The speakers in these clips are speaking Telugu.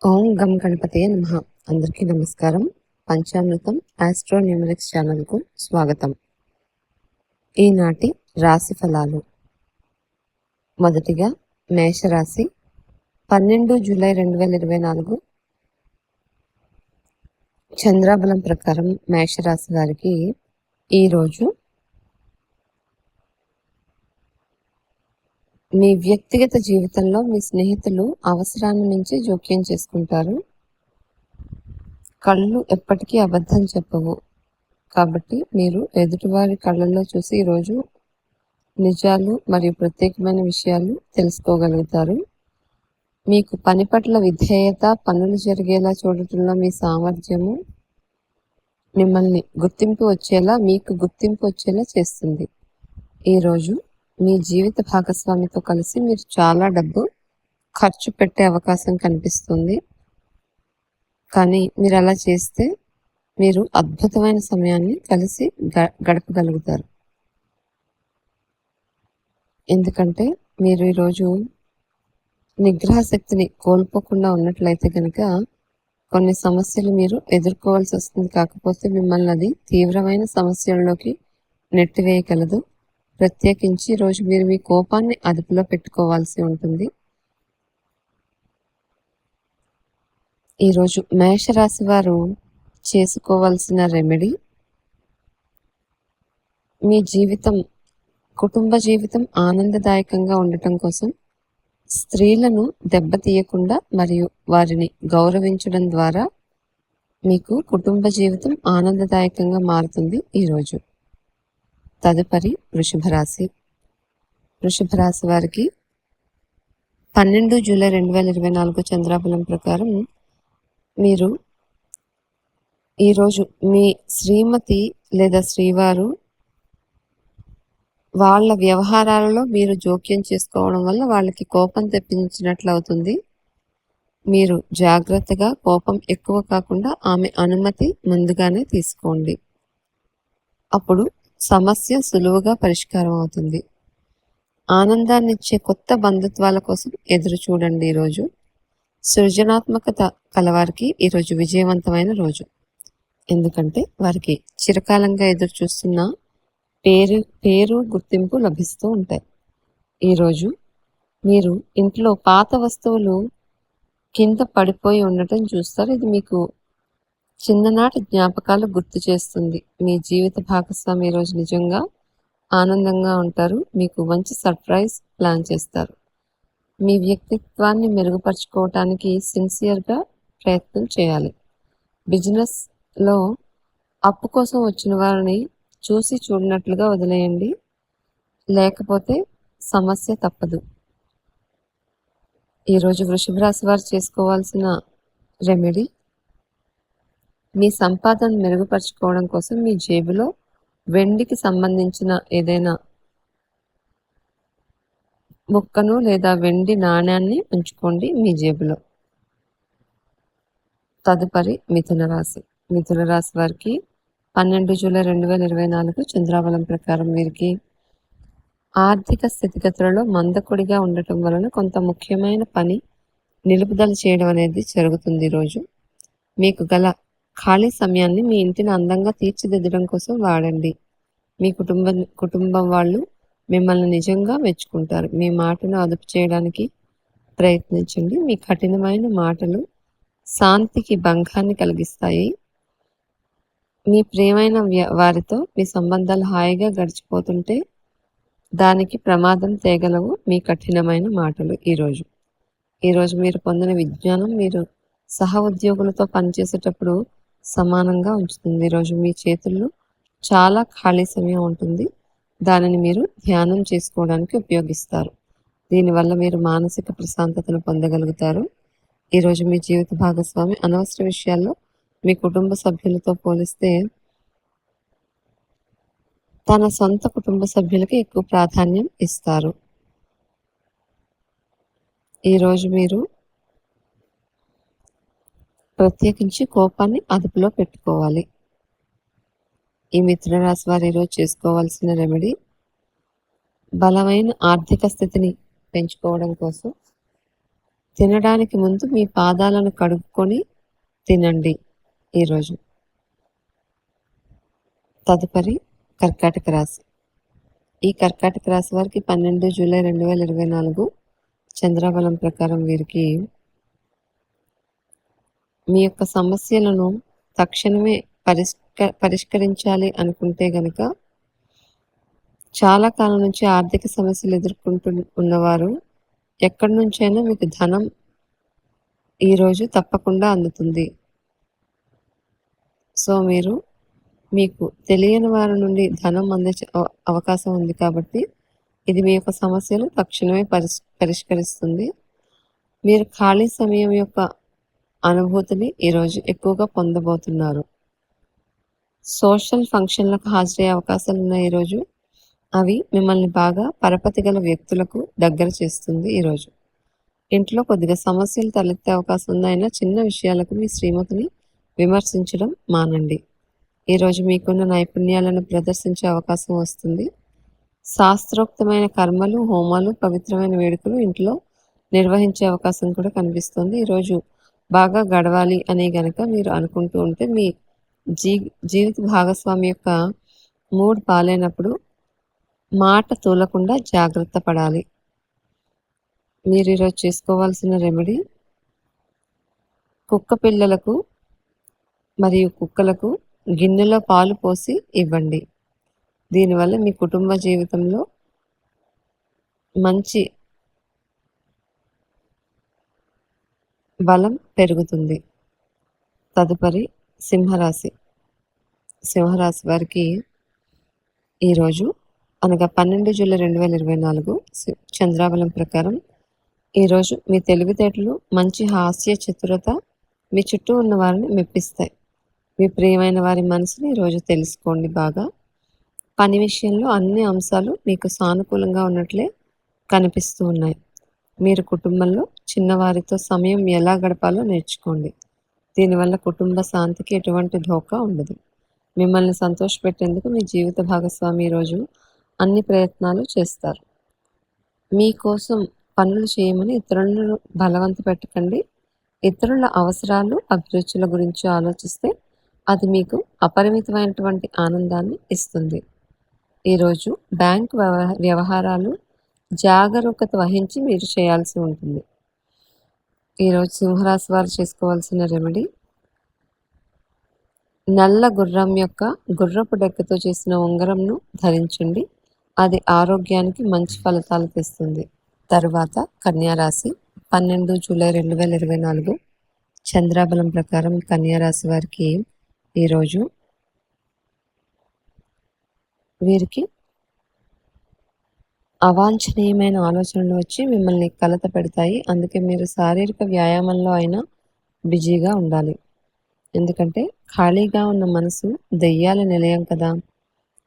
ఓం గం గణపతయే నమః. అందరికీ నమస్కారం. పంచామృతం ఆస్ట్రో న్యూమరిక్స్ ఛానల్కు స్వాగతం. ఈనాటి రాశి ఫలాలు. మొదటిగా మేషరాశి. 12 జూలై 2024 చంద్రాబలం ప్రకారం మేషరాశి వారికి ఈరోజు మీ వ్యక్తిగత జీవితంలో మీ స్నేహితులు అవసరాన్ని మించి జోక్యం చేసుకుంటారు. కళ్ళు ఎప్పటికీ అబద్ధం చెప్పవు కాబట్టి మీరు ఎదుటివారి కళ్ళల్లో చూసి ఈరోజు నిజాలు మరియు ప్రత్యేకమైన విషయాలు తెలుసుకోగలుగుతారు. మీకు పని పట్ల విధేయత, పనులు జరిగేలా చూడటంలో మీ సామర్థ్యము మిమ్మల్ని మీకు గుర్తింపు వచ్చేలా చేస్తుంది. ఈరోజు మీ జీవిత భాగస్వామితో కలిసి మీరు చాలా డబ్బు ఖర్చు పెట్టే అవకాశం కనిపిస్తుంది. కానీ మీరు అలా చేస్తే మీరు అద్భుతమైన సమయాన్ని కలిసి గడపగలుగుతారు. ఎందుకంటే మీరు ఈరోజు నిగ్రహ శక్తిని కోల్పోకుండా ఉన్నట్లయితే కనుక కొన్ని సమస్యలు మీరు ఎదుర్కోవాల్సి వస్తుంది. కాకపోతే మిమ్మల్ని అది తీవ్రమైన సమస్యల్లోకి నెట్టివేయగలదు. ప్రత్యేకించి ఈరోజు మీరు మీ కోపాన్ని అదుపులో పెట్టుకోవాల్సి ఉంటుంది. ఈరోజు మేషరాశి వారు చేసుకోవాల్సిన రెమెడీ, మీ కుటుంబ జీవితం ఆనందదాయకంగా ఉండటం కోసం స్త్రీలను దెబ్బతీయకుండా మరియు వారిని గౌరవించడం ద్వారా మీకు కుటుంబ జీవితం ఆనందదాయకంగా మారుతుంది. ఈరోజు తదుపరి వృషభ రాశి. వృషభ రాశి వారికి 12 జూలై 2024 చంద్రాబలం ప్రకారం మీరు ఈరోజు మీ శ్రీమతి లేదా శ్రీవారు వాళ్ళ వ్యవహారాలలో మీరు జోక్యం చేసుకోవడం వల్ల వాళ్ళకి కోపం తెప్పించినట్లు అవుతుంది. మీరు జాగ్రత్తగా, కోపం ఎక్కువ కాకుండా ఆమె అనుమతి ముందుగానే తీసుకోండి. అప్పుడు సమస్య సులువుగా పరిష్కారం అవుతుంది. ఆనందాన్నిచ్చే కొత్త బంధుత్వాల కోసం ఎదురు చూడండి. ఈరోజు సృజనాత్మకత కలవారికి ఈరోజు విజయవంతమైన రోజు. ఎందుకంటే వారికి చిరకాలంగా ఎదురు చూస్తున్న పేరు గుర్తింపు లభిస్తూ ఉంటాయి. ఈరోజు మీరు ఇంట్లో పాత వస్తువులు కింద పడిపోయి ఉండటం చూస్తారు. ఇది మీకు చిన్ననాటి జ్ఞాపకాలు గుర్తు చేస్తుంది. మీ జీవిత భాగస్వామి ఈరోజు నిజంగా ఆనందంగా ఉంటారు. మీకు మంచి సర్ప్రైజ్ ప్లాన్ చేస్తారు. మీ వ్యక్తిత్వాన్ని మెరుగుపరుచుకోవటానికి సిన్సియర్గా ప్రయత్నం చేయాలి. బిజినెస్లో అప్పు కోసం వచ్చిన వారిని చూసి చూడనట్లుగా వదిలేయండి, లేకపోతే సమస్య తప్పదు. ఈరోజు వృషభ రాశి వారు చేసుకోవాల్సిన రెమెడీ, మీ సంపాదన మెరుగుపరుచుకోవడం కోసం మీ జేబులో వెండికి సంబంధించిన ఏదైనా ముక్కను లేదా వెండి నాణ్యాన్ని ఉంచుకోండి మీ జేబులో. తదుపరి మిథున రాశి. మిథున రాశి వారికి 12 జూలై 2024 చంద్రాబలం ప్రకారం వీరికి ఆర్థిక స్థితిగతులలో మందకొడిగా ఉండటం వలన కొంత ముఖ్యమైన పని నిలుపుదల చేయడం అనేది జరుగుతుంది. ఈరోజు మీకు గల ఖాళీ సమయాన్ని మీ ఇంటిని అందంగా తీర్చిదిద్దడం కోసం వాడండి. మీ కుటుంబం వాళ్ళు మిమ్మల్ని నిజంగా మెచ్చుకుంటారు. మీ మాటను అదుపు చేయడానికి ప్రయత్నించండి. మీ కఠినమైన మాటలు శాంతికి భంగాన్ని కలిగిస్తాయి. మీ ప్రియమైన వారితో మీ సంబంధాలు హాయిగా గడిచిపోతుంటే దానికి ప్రమాదం తేగలవు మీ కఠినమైన మాటలు. ఈరోజు మీరు పొందిన విజ్ఞానం మీరు సహ ఉద్యోగులతో పనిచేసేటప్పుడు సమానంగా ఉంచుతుంది. ఈరోజు మీ చేతుల్లో చాలా ఖాళీ సమయం ఉంటుంది. దానిని మీరు ధ్యానం చేసుకోవడానికి ఉపయోగిస్తారు. దీనివల్ల మీరు మానసిక ప్రశాంతతను పొందగలుగుతారు. ఈరోజు మీ జీవిత భాగస్వామి అనవసర విషయాల్లో మీ కుటుంబ సభ్యులతో పోలిస్తే తన సొంత కుటుంబ సభ్యులకి ఎక్కువ ప్రాధాన్యం ఇస్తారు. ఈరోజు మీరు ప్రత్యేకించి కోపాన్ని అదుపులో పెట్టుకోవాలి. ఈ మిథున రాశి వారు ఈరోజు చేసుకోవాల్సిన రెమెడీ, బలమైన ఆర్థిక స్థితిని పెంచుకోవడం కోసం తినడానికి ముందు మీ పాదాలను కడుక్కొని తినండి ఈరోజు. తదుపరి కర్కాటక రాశి. ఈ కర్కాటక రాశి వారికి 12 జూలై 2024 చంద్రబలం ప్రకారం వీరికి మీ యొక్క సమస్యలను తక్షణమే పరిష్కరించాలి అనుకుంటే గనక చాలా కాలం నుంచి ఆర్థిక సమస్యలు ఎదుర్కొంటూ ఉన్నవారు ఎక్కడి నుంచైనా మీకు ధనం ఈరోజు తప్పకుండా అందుతుంది. సో మీరు మీకు తెలియని వారి నుండి ధనం అందే అవకాశం ఉంది కాబట్టి ఇది మీ యొక్క సమస్యలు తక్షణమే పరిష్కరిస్తుంది. మీరు ఖాళీ సమయం యొక్క అనుభూతిని ఈరోజు ఎక్కువగా పొందబోతున్నారు. సోషల్ ఫంక్షన్లకు హాజరయ్యే అవకాశాలు ఉన్నాయి ఈరోజు. అవి మిమ్మల్ని బాగా పరపతి గల వ్యక్తులకు దగ్గర చేస్తుంది. ఈరోజు ఇంట్లో కొద్దిగా సమస్యలు తలెత్తే అవకాశం ఉందైనా చిన్న విషయాలకు మీ శ్రీమతిని విమర్శించడం మానండి. ఈరోజు మీకున్న నైపుణ్యాలను ప్రదర్శించే అవకాశం వస్తుంది. శాస్త్రోక్తమైన కర్మలు, హోమాలు, పవిత్రమైన వేడుకలు ఇంట్లో నిర్వహించే అవకాశం కూడా కనిపిస్తుంది. ఈరోజు బాగా గడవాలి అని గనక మీరు అనుకుంటూ ఉంటే మీ జీవిత భాగస్వామి యొక్క మూడ్ బాలేనప్పుడు మాట తూలకుండా జాగ్రత్త పడాలి. మీరు ఈరోజు చేసుకోవాల్సిన రెమెడీ కుక్క పిల్లలకు మరియు కుక్కలకు గిన్నెలో పాలు పోసి ఇవ్వండి. దీనివల్ల మీ కుటుంబ జీవితంలో మంచి బలం పెరుగుతుంది. తదుపరి సింహరాశి. సింహరాశి వారికి ఈరోజు అనగా 12 జూలై 2024 చంద్రాబలం ప్రకారం ఈరోజు మీ తెలివితేటలు, మంచి హాస్య చతురత మీ చుట్టూ ఉన్న వారిని మెప్పిస్తాయి. మీ ప్రియమైన వారి మనసుని ఈరోజు తెలుసుకోండి బాగా. పని విషయంలో అన్ని అంశాలు మీకు సానుకూలంగా ఉన్నట్లే కనిపిస్తూ ఉన్నాయి. మీరు కుటుంబంలో చిన్నవారితో సమయం ఎలా గడపాలో నేర్చుకోండి. దీనివల్ల కుటుంబ శాంతికి ఎటువంటి ధోకా ఉండదు. మిమ్మల్ని సంతోషపెట్టేందుకు మీ జీవిత భాగస్వామి ఈరోజు అన్ని ప్రయత్నాలు చేస్తారు. మీకోసం పనులు చేయమని ఇతరులను బలవంత పెట్టకండి. ఇతరుల అవసరాలు, అభిరుచుల గురించి ఆలోచిస్తే అది మీకు అపరిమితమైనటువంటి ఆనందాన్ని ఇస్తుంది. ఈరోజు బ్యాంక్ వ్యవహారాలు జాగరూకత వహించి మీరు చేయాల్సి ఉంటుంది. ఈరోజు సింహరాశి వారు చేసుకోవాల్సిన రెమెడీ నల్ల గుర్రం యొక్క గుర్రపు డెక్కతో చేసిన ఉంగరంను ధరించండి. అది ఆరోగ్యానికి మంచి ఫలితాలు తెస్తుంది. తరువాత కన్యారాశి. 12 జూలై 2024 చంద్రాబలం ప్రకారం కన్యారాశి వారికి ఈరోజు వీరికి అవాంఛనీయమైన ఆలోచనలు వచ్చి మిమ్మల్ని కలత పెడతాయి. అందుకే మీరు శారీరక వ్యాయామంలో అయినా బిజీగా ఉండాలి. ఎందుకంటే ఖాళీగా ఉన్న మనసు దెయ్యాల నిలయం కదా.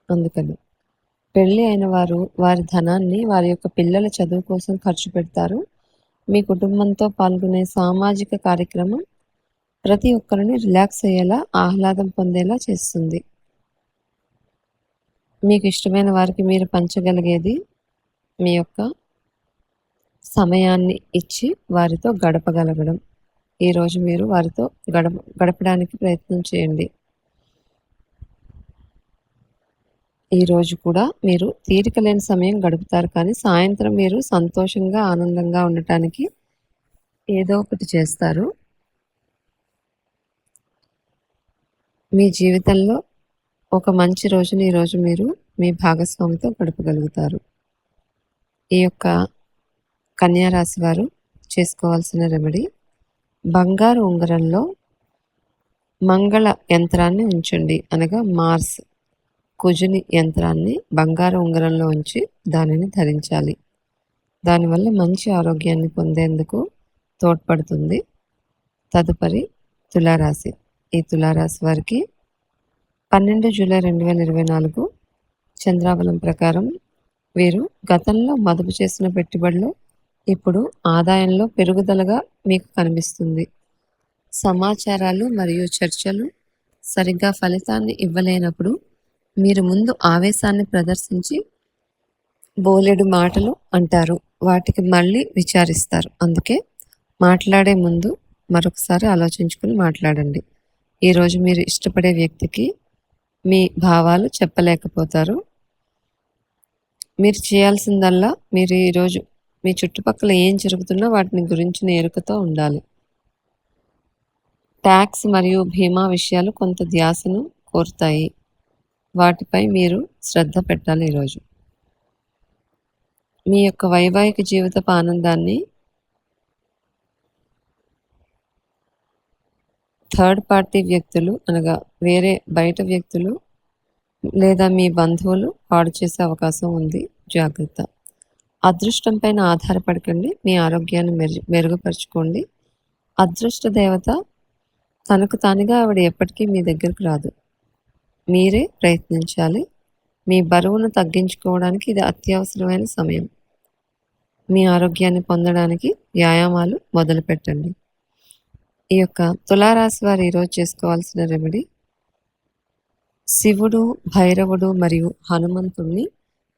అందుకని పెళ్ళి అయిన వారు వారి ధనాన్ని వారి యొక్క పిల్లల చదువు కోసం ఖర్చు పెడతారు. మీ కుటుంబంతో పాల్గొనే సామాజిక కార్యక్రమం ప్రతి ఒక్కరిని రిలాక్స్ అయ్యేలా, ఆహ్లాదం పొందేలా చేస్తుంది. మీకు ఇష్టమైన వారికి మీరు పంచగలిగేది మీ యొక్క సమయాన్ని ఇచ్చి వారితో గడపగలగడం. ఈరోజు మీరు వారితో గడపడానికి ప్రయత్నం చేయండి. ఈరోజు కూడా మీరు తీరిక లేని సమయం గడుపుతారు, కానీ సాయంత్రం మీరు సంతోషంగా, ఆనందంగా ఉండటానికి ఏదో ఒకటి చేస్తారు. మీ జీవితంలో ఒక మంచి రోజుని ఈరోజు మీరు మీ భాగస్వామితో గడపగలుగుతారు. ఈ యొక్క కన్యారాశి వారు చేసుకోవాల్సిన రెమెడీ బంగారు ఉంగరంలో మంగళ యంత్రాన్ని ఉంచండి. అనగా మార్స్ కుజుని యంత్రాన్ని బంగారు ఉంగరంలో ఉంచి దానిని ధరించాలి. దానివల్ల మంచి ఆరోగ్యాన్ని పొందేందుకు తోడ్పడుతుంది. తదుపరి తులారాశి. ఈ తులారాశి వారికి 12 జూలై 2024 చంద్రాబలం ప్రకారం వీరు గతంలో మదుపు చేసిన పెట్టుబడిలో ఇప్పుడు ఆదాయంలో పెరుగుదలగా మీకు కనిపిస్తుంది. సమాచారాలు మరియు చర్చలు సరిగ్గా ఫలితాన్ని ఇవ్వలేనప్పుడు మీరు ముందు ఆవేశాన్ని ప్రదర్శించి బోలెడు మాటలు అంటారు, వాటికి మళ్ళీ విచారిస్తారు. అందుకే మాట్లాడే ముందు మరొకసారి ఆలోచించుకుని మాట్లాడండి. ఈరోజు మీరు ఇష్టపడే వ్యక్తికి మీ భావాలు చెప్పలేకపోతారు. మీరు చేయాల్సిందల్లా మీరు ఈరోజు మీ చుట్టుపక్కల ఏం జరుగుతున్నా వాటిని గురించిన ఎరుకతో ఉండాలి. ట్యాక్స్ మరియు బీమా విషయాలు కొంత ధ్యాసను కోరుతాయి. వాటిపై మీరు శ్రద్ధ పెట్టాలి ఈరోజు. మీ యొక్క వైవాహిక జీవితపు ఆనందాన్ని థర్డ్ పార్టీ వ్యక్తులు అనగా వేరే బయట వ్యక్తులు లేదా మీ బంధువులు పాడు చేసే అవకాశం ఉంది. జాగ్రత్త. అదృష్టం పైన ఆధారపడకండి. మీ ఆరోగ్యాన్ని మెరుగుపరచుకోండి. అదృష్ట దేవత తనకు తానుగా ఆవిడ ఎప్పటికీ మీ దగ్గరకు రాదు. మీరే ప్రయత్నించాలి. మీ బరువును తగ్గించుకోవడానికి ఇది అత్యవసరమైన సమయం. మీ ఆరోగ్యాన్ని పొందడానికి వ్యాయామాలు మొదలుపెట్టండి. ఈ యొక్క తులారాశి వారు ఈరోజు చేసుకోవాల్సిన రెమెడీ శివుడు, భైరవుడు మరియు హనుమంతుణ్ణి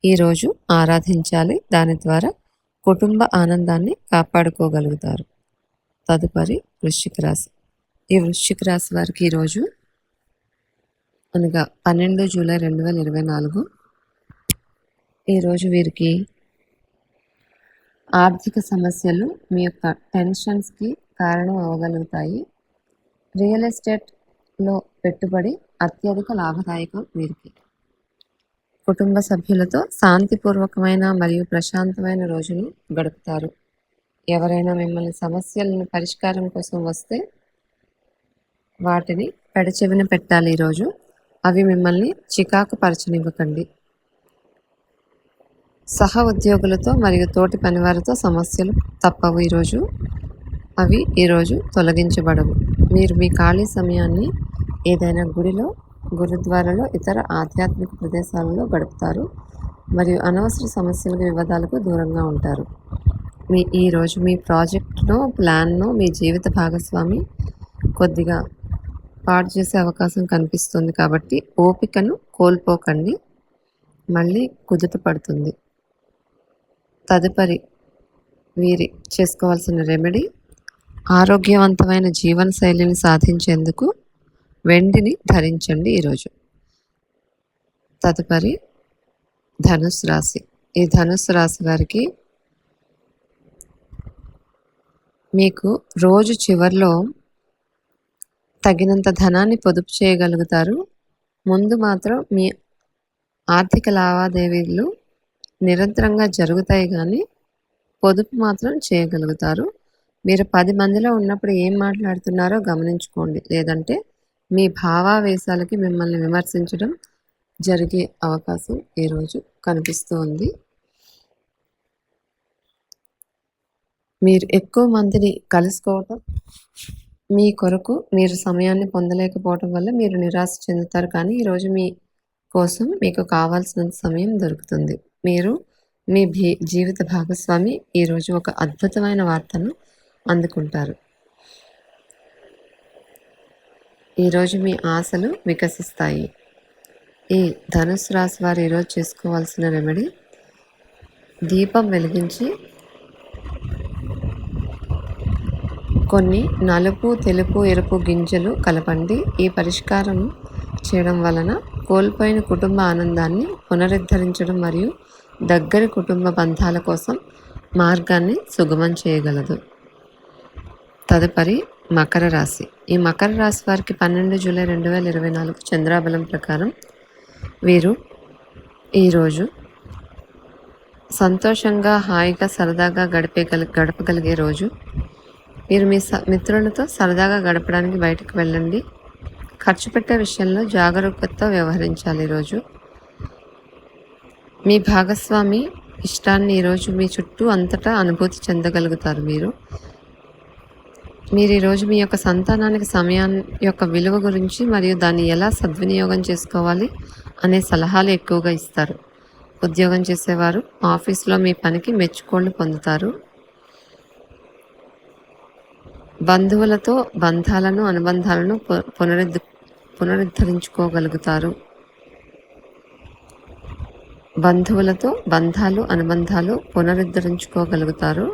ఈరోజు ఆరాధించాలి. దాని ద్వారా కుటుంబ ఆనందాన్ని కాపాడుకోగలుగుతారు. తదుపరి వృశ్చిక రాశి. ఈ వృశ్చిక రాశి వారికి ఈరోజు అనగా 12 జూలై 2024 ఈరోజు వీరికి ఆర్థిక సమస్యలు మీ యొక్క టెన్షన్స్కి కారణం అవ్వగలుగుతాయి. రియల్ ఎస్టేట్లో పెట్టుబడి అత్యధిక లాభదాయకం వీరికి. కుటుంబ సభ్యులతో శాంతిపూర్వకమైన మరియు ప్రశాంతమైన రోజును గడుపుతారు. ఎవరైనా మిమ్మల్ని సమస్యలను పరిష్కారం కోసం వస్తే వాటిని పెడచెవిన పెట్టాలి. ఈరోజు అవి మిమ్మల్ని చికాకు పరచనివ్వకండి. సహ ఉద్యోగులతో మరియు తోటి పనివారితో సమస్యలు తప్పవు. అవి ఈరోజు తొలగించబడవు. మీరు మీ ఖాళీ సమయాన్ని ఏదైనా గుడిలో, గురుద్వారాలో, ఇతర ఆధ్యాత్మిక ప్రదేశాలలో గడుపుతారు మరియు అనవసర సమస్యలకు, వివాదాలకు దూరంగా ఉంటారు. ఈరోజు మీ ప్రాజెక్టునో, ప్లాన్నో మీ జీవిత భాగస్వామి కొద్దిగా పాడు చేసే అవకాశం కనిపిస్తుంది. కాబట్టి ఓపికను కోల్పోకండి, మళ్ళీ కుదుట పడుతుంది. తదుపరి వీరి చేసుకోవాల్సిన రెమెడీ ఆరోగ్యవంతమైన జీవన శైలిని సాధించేందుకు వెండిని ధరించండి ఈరోజు. తదుపరి ధనుస్సు రాశి. ఈ ధనుస్సు రాశి వారికి మీకు రోజు చివరిలో తగినంత ధనాన్ని పొదుపు చేయగలుగుతారు. ముందు మాత్రం మీ ఆర్థిక లావాదేవీలు నిరంతరంగా జరుగుతాయి, కానీ పొదుపు మాత్రం చేయగలుగుతారు. మీరు 10 మందిలో ఉన్నప్పుడు ఏం మాట్లాడుతున్నారో గమనించుకోండి, లేదంటే మీ భావావేశాలకి మిమ్మల్ని విమర్శించడం జరిగే అవకాశం ఈరోజు కనిపిస్తూ ఉంది. మీరు ఎక్కువ మందిని కలుసుకోవటం, మీ కొరకు మీరు సమయాన్ని పొందలేకపోవటం వల్ల మీరు నిరాశ చెందుతారు. కానీ ఈరోజు మీ కోసం మీకు కావాల్సినంత సమయం దొరుకుతుంది. మీరు మీ జీవిత భాగస్వామి ఈరోజు ఒక అద్భుతమైన వార్తను అందుకుంటారు. ఈరోజు మీ ఆశలు వికసిస్తాయి. ఈ ధనుస్సు రాశి వారు ఈరోజు చేసుకోవాల్సిన రెమెడీ దీపం వెలిగించి కొన్ని నలుపు, తెలుపు, ఎరుపు గింజలు కలపండి. ఈ పరిష్కారం చేయడం వలన కోల్పోయిన కుటుంబ ఆనందాన్ని పునరుద్ధరించడం మరియు దగ్గరి కుటుంబ బంధాల కోసం మార్గాన్ని సుగమం చేయగలదు. తదుపరి మకర రాశి. ఈ మకర రాశి వారికి 12 జూలై 2024 చంద్రాబలం ప్రకారం వీరు ఈరోజు సంతోషంగా, హాయిగా, సరదాగా గడపగలిగే రోజు. మీరు మీ మిత్రులతో సరదాగా గడపడానికి బయటకు వెళ్ళండి. ఖర్చు పెట్టే విషయంలో జాగరూకతతో వ్యవహరించాలి. ఈరోజు మీ భాగస్వామి ఇష్టాన్ని ఈరోజు మీ చుట్టూ అంతటా అనుభూతి చెందగలుగుతారు. మీరు ఈరోజు మీ యొక్క సంతానానికి సమయాన్ని యొక్క విలువ గురించి మరియు దాన్ని ఎలా సద్వినియోగం చేసుకోవాలి అనే సలహాలు ఎక్కువగా ఇస్తారు. ఉద్యోగం చేసేవారు ఆఫీస్లో మీ పనికి మెచ్చుకోళ్ళు పొందుతారు. బంధువులతో బంధాలను, అనుబంధాలను పునరుద్ధరించుకోగలుగుతారు. అనుబంధాలు పునరుద్ధరించుకోగలుగుతారు.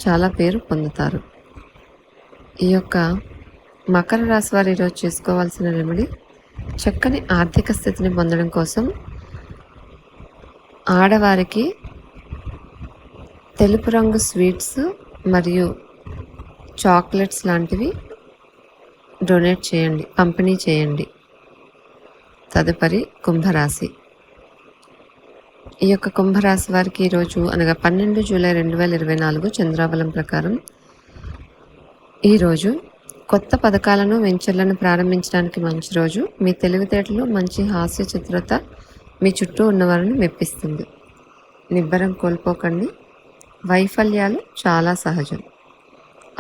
చాలా పేరు పొందుతారు. ఈ యొక్క మకర రాశి వారు ఈరోజు చేసుకోవాల్సిన రెమెడీ, చక్కని ఆర్థిక స్థితిని పొందడం కోసం ఆడవారికి తెలుపు రంగు స్వీట్స్ మరియు చాక్లెట్స్ లాంటివి డొనేట్ చేయండి, పంపిణీ చేయండి. తదుపరి కుంభరాశి. ఈ యొక్క కుంభరాశి వారికి ఈరోజు అనగా 12 జూలై 2024 చంద్రాబలం ప్రకారం ఈరోజు కొత్త పథకాలను వెంచర్లను ప్రారంభించడానికి మంచి రోజు. మీ తెలివితేటలు, మంచి హాస్య చిత్రత మీ చుట్టూ ఉన్నవారిని మెప్పిస్తుంది. నిబ్బరం కోల్పోకండి. వైఫల్యాలు చాలా సహజం,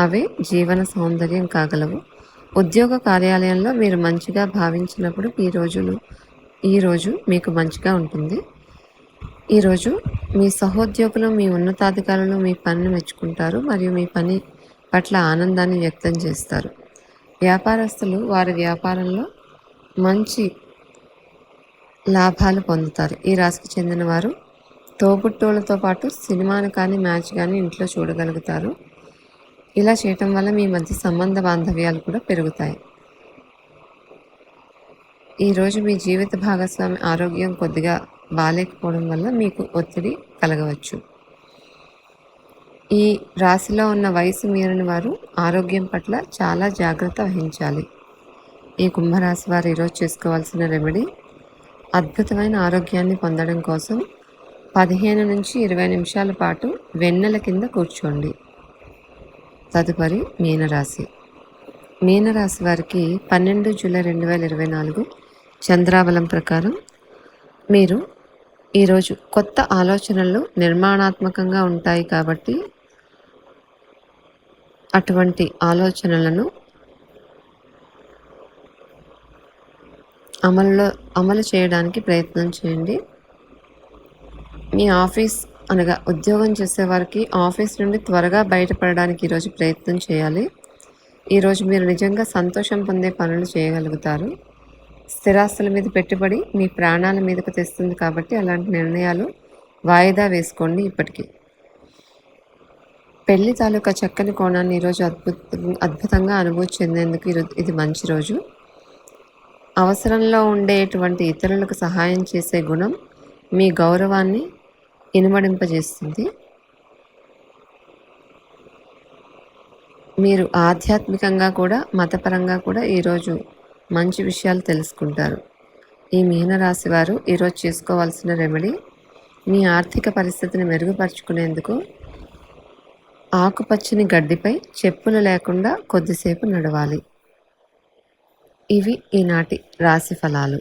అవే జీవన సౌందర్యం కాగలవు. ఉద్యోగ కార్యాలయంలో మీరు మంచిగా భావించినప్పుడు ఈరోజు మీకు మంచిగా ఉంటుంది. ఈరోజు మీ సహోద్యోగులు, మీ ఉన్నతాధికారులు మీ పనిని మెచ్చుకుంటారు మరియు మీ పని పట్ల ఆనందాన్ని వ్యక్తం చేస్తారు. వ్యాపారస్తులు వారి వ్యాపారంలో మంచి లాభాలు పొందుతారు. ఈ రాశికి చెందిన వారు తోబుట్టువులతో పాటు సినిమాను కానీ మ్యాచ్ కానీ ఇంట్లో చూడగలుగుతారు. ఇలా చేయటం వల్ల మీ మధ్య సంబంధ బాంధవ్యాలు కూడా పెరుగుతాయి. ఈరోజు మీ జీవిత భాగస్వామి ఆరోగ్యం కొద్దిగా బాలేకపోవడం వల్ల మీకు ఒత్తిడి కలగవచ్చు. ఈ రాశిలో ఉన్న వయసు మీరిన వారు ఆరోగ్యం పట్ల చాలా జాగ్రత్త వహించాలి. ఈ కుంభరాశి వారు ఈరోజు చేసుకోవాల్సిన రెమెడీ, అద్భుతమైన ఆరోగ్యాన్ని పొందడం కోసం 15 నుంచి 20 నిమిషాల పాటు వెన్నెల కింద కూర్చోండి. తదుపరి మీనరాశి. మీనరాశి వారికి 12 జూలై 2024 చంద్రాబలం ప్రకారం మీరు ఈరోజు కొత్త ఆలోచనలు నిర్మాణాత్మకంగా ఉంటాయి కాబట్టి అటువంటి ఆలోచనలను అమలు చేయడానికి ప్రయత్నం చేయండి. మీ ఆఫీస్ అనగా ఉద్యోగం చేసేవారికి ఆఫీస్ నుండి త్వరగా బయటపడడానికి ఈరోజు ప్రయత్నం చేయాలి. ఈరోజు మీరు నిజంగా సంతోషం పొందే పనులు చేయగలుగుతారు. స్థిరాస్తుల మీద పెట్టుబడి మీ ప్రాణాల మీదకు తెస్తుంది కాబట్టి అలాంటి నిర్ణయాలు వాయిదా వేసుకోండి. ఇప్పటికీ పెళ్లి తాలూకా చక్కని కోణాన్ని ఈరోజు అద్భుతంగా అనుభూతి చెందేందుకు ఇది మంచి రోజు. అవసరంలో ఉండేటువంటి ఇతరులకు సహాయం చేసే గుణం మీ గౌరవాన్ని ఇనుమడింపజేస్తుంది. మీరు ఆధ్యాత్మికంగా కూడా మతపరంగా కూడా ఈరోజు మంచి విషయాలు తెలుసుకుంటారు. ఈ మీనరాశి వారు ఈరోజు చేసుకోవాల్సిన రెమెడీ, మీ ఆర్థిక పరిస్థితిని మెరుగుపరుచుకునేందుకు ఆకుపచ్చని గడ్డిపై చెప్పులు లేకుండా కొద్దిసేపు నడవాలి. ఇవి ఈనాటి రాశి ఫలాలు.